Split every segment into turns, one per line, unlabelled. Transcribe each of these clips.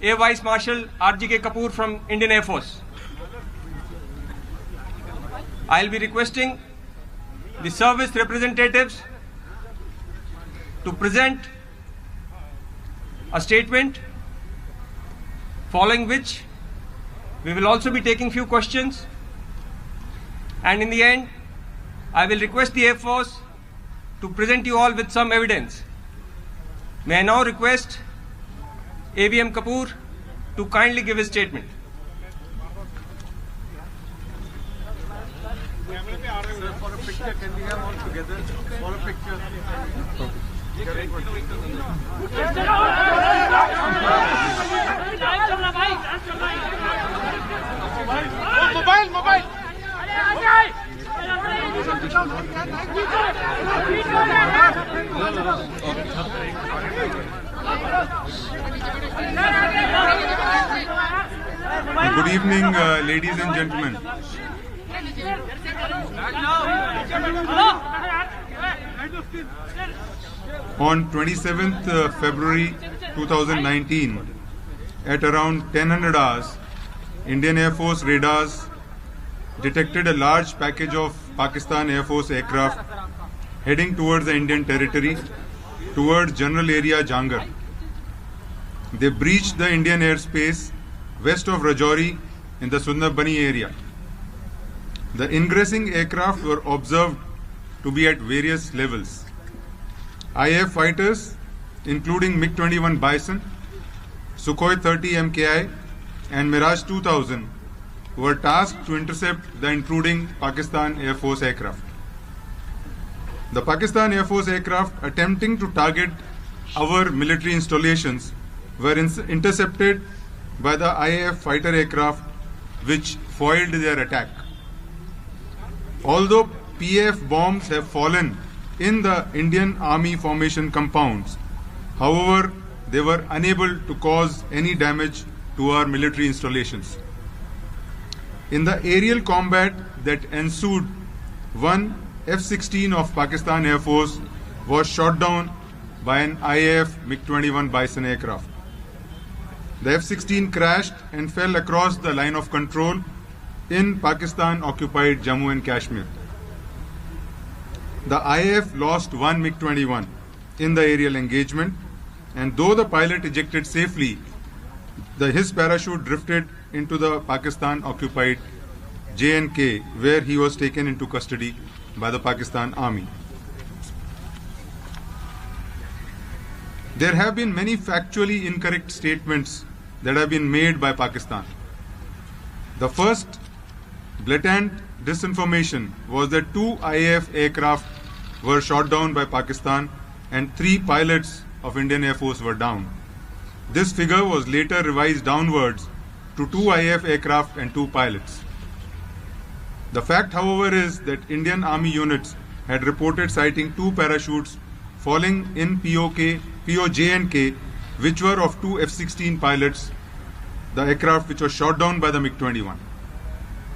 Air Vice Marshal R.G.K. Kapoor from Indian Air Force. I'll be requesting the service representatives to present a statement, following which we will also be taking few questions, and in the end I will request the Air Force to present you all with some evidence. May I now request AVM Kapoor to kindly give his statement.
Sir, for a picture, can we have all together? For a picture. Mobile.
Good evening, ladies and gentlemen. On 27th February 2019, at around 1000 hours, Indian Air Force radars detected a large package of Pakistan Air Force aircraft heading towards the Indian territory, towards general area Jangar. They breached the Indian airspace west of Rajouri in the Sundarbani area. The ingressing aircraft were observed to be at various levels. IAF fighters, including MiG-21 Bison, Sukhoi 30 MKI and Mirage 2000, were tasked to intercept the intruding Pakistan Air Force aircraft. The Pakistan Air Force aircraft attempting to target our military installations were intercepted by the IAF fighter aircraft, which foiled their attack. Although PAF bombs have fallen in the Indian Army formation compounds, however, they were unable to cause any damage to our military installations. In the aerial combat that ensued, one F-16 of Pakistan Air Force was shot down by an IAF MiG-21 Bison aircraft. The F-16 crashed and fell across the line of control in Pakistan-occupied Jammu and Kashmir. The IAF lost one MiG-21 in the aerial engagement, and though the pilot ejected safely, his parachute drifted into the Pakistan-occupied J&K, where he was taken into custody by the Pakistan Army. There have been many factually incorrect statements that have been made by Pakistan. The first blatant disinformation was that 2 IAF aircraft were shot down by Pakistan and 3 pilots of Indian Air Force were down. This figure was later revised downwards to 2 IAF aircraft and 2 pilots. The fact, however, is that Indian Army units had reported sighting 2 parachutes falling in POJ&K, which were of 2 F-16 pilots, the aircraft which was shot down by the MiG-21.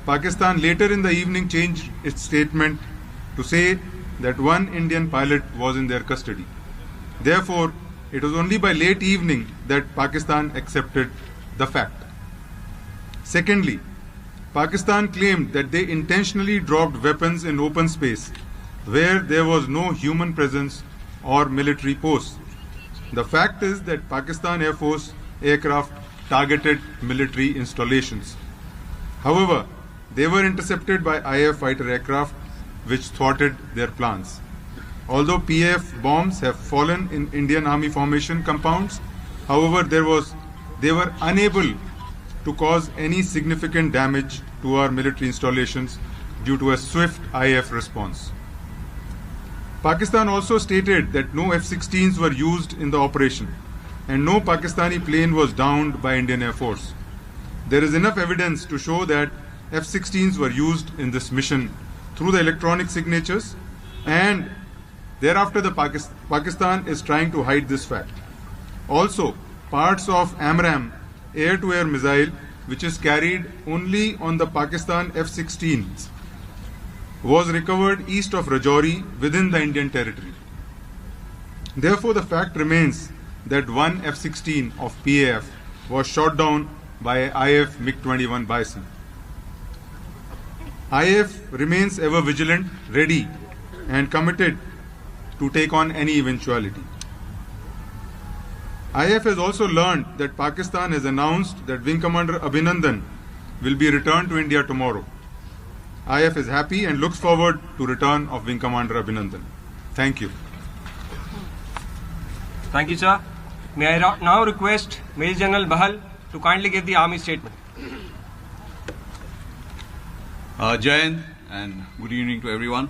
Pakistan later in the evening changed its statement to say that 1 Indian pilot was in their custody. Therefore, it was only by late evening that Pakistan accepted the fact. Secondly, Pakistan claimed that they intentionally dropped weapons in open space where there was no human presence or military posts. The fact is that Pakistan Air Force aircraft targeted military installations. However, they were intercepted by IAF fighter aircraft, which thwarted their plans. Although PAF bombs have fallen in Indian Army formation compounds, however, they were unable to cause any significant damage to our military installations due to a swift IAF response. Pakistan also stated that no F-16s were used in the operation and no Pakistani plane was downed by Indian Air Force. There is enough evidence to show that F-16s were used in this mission through the electronic signatures, and thereafter the Pakistan is trying to hide this fact. Also, parts of AMRAAM air-to-air missile, which is carried only on the Pakistan F-16s, was recovered east of Rajouri within the Indian territory. Therefore, the fact remains that 1 F-16 of PAF was shot down by IF MiG-21 Bison. IF remains ever vigilant, ready and committed to take on any eventuality. IF has also learned that Pakistan has announced that Wing Commander Abhinandan will be returned to India tomorrow. IF is happy and looks forward to return of Wing Commander Abhinandan. Thank you.
Thank you, sir. May I now request Major General Bahal to kindly give the Army statement.
Jai Hind and good evening to everyone.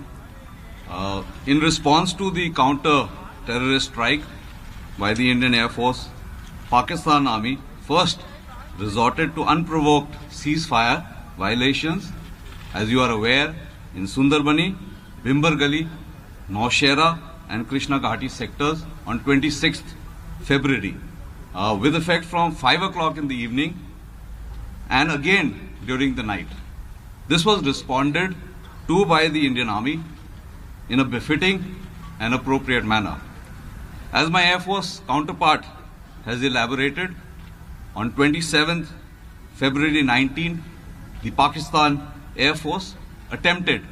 In response to the counter-terrorist strike by the Indian Air Force, Pakistan Army first resorted to unprovoked ceasefire violations, as you are aware, in Sundarbani, Bhimber Gali, Naushera and Krishna Ghati sectors on 26th February, with effect from 5 o'clock in the evening and again during the night. This was responded to by the Indian Army in a befitting and appropriate manner. As my Air Force counterpart has elaborated, on 27th February 19, the Pakistan Air Force attempted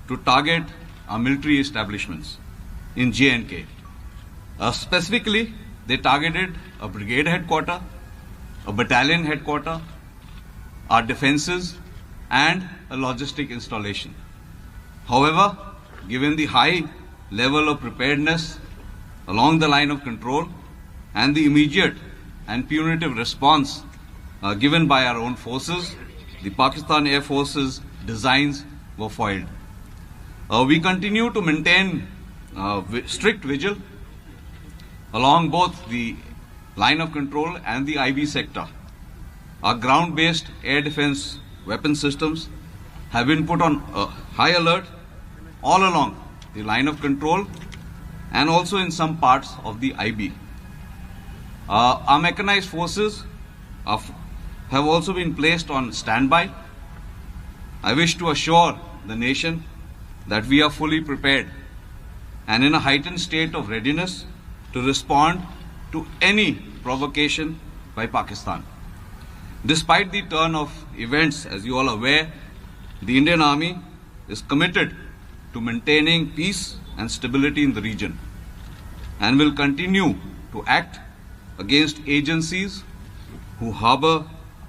to target our military establishments in J&K. Specifically, they targeted a brigade headquarter, a battalion headquarter, our defenses, and a logistic installation. However, given the high level of preparedness along the line of control and the immediate and punitive response given by our own forces, the Pakistan Air Force's designs were foiled. We continue to maintain strict vigil along both the line of control and the IB sector. Our ground-based air defense weapon systems have been put on high alert all along the line of control and also in some parts of the IB. Our mechanized forces have also been placed on standby. I wish to assure the nation that we are fully prepared and in a heightened state of readiness to respond to any provocation by Pakistan. Despite the turn of events, as you all are aware, the Indian Army is committed to maintaining peace and stability in the region and will continue to act against agencies who harbor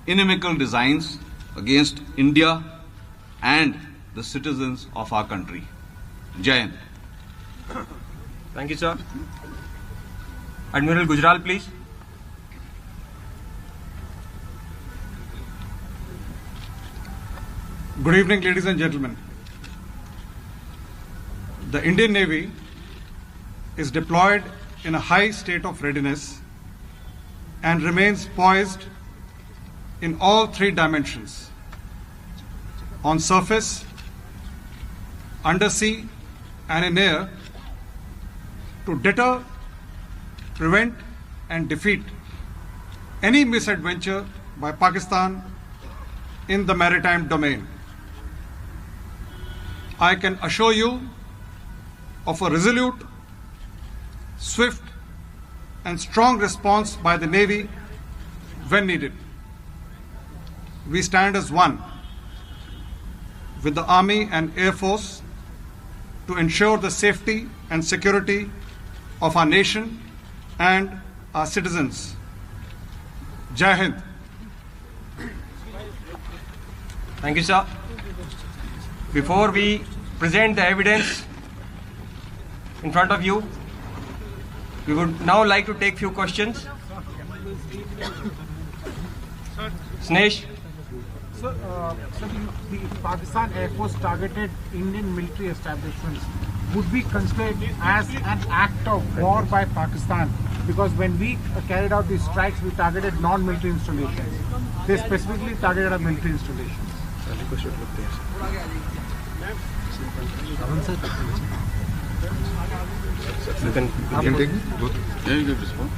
inimical designs against India and the citizens of our country. Jai Hind.
Thank you, sir. Admiral Gujral, please.
Good evening, ladies and gentlemen. The Indian Navy is deployed in a high state of readiness and remains poised in all three dimensions: on surface, undersea, and in air, to deter, prevent, and defeat any misadventure by Pakistan in the maritime domain. I can assure you of a resolute, swift, and strong response by the Navy when needed. We stand as one with the Army and Air Force to ensure the safety and security of our nation and our citizens. Jai Hind.
Thank you, sir. Before we present the evidence in front of you, we would now like to take few questions. Snesh.
Sir, the Pakistan Air Force targeted Indian military establishments would be considered as an act of war by Pakistan, because when we carried out these strikes, we targeted non-military installations. They specifically targeted our military installations.
You can take it? Both.
Yeah, you can respond.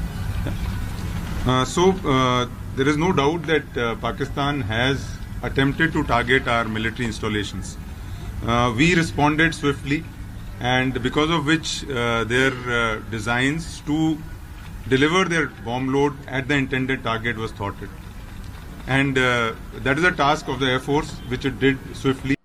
There is no doubt that Pakistan has attempted to target our military installations. We responded swiftly, and because of which their designs to deliver their bomb load at the intended target was thwarted. And that is a task of the Air Force, which it did swiftly.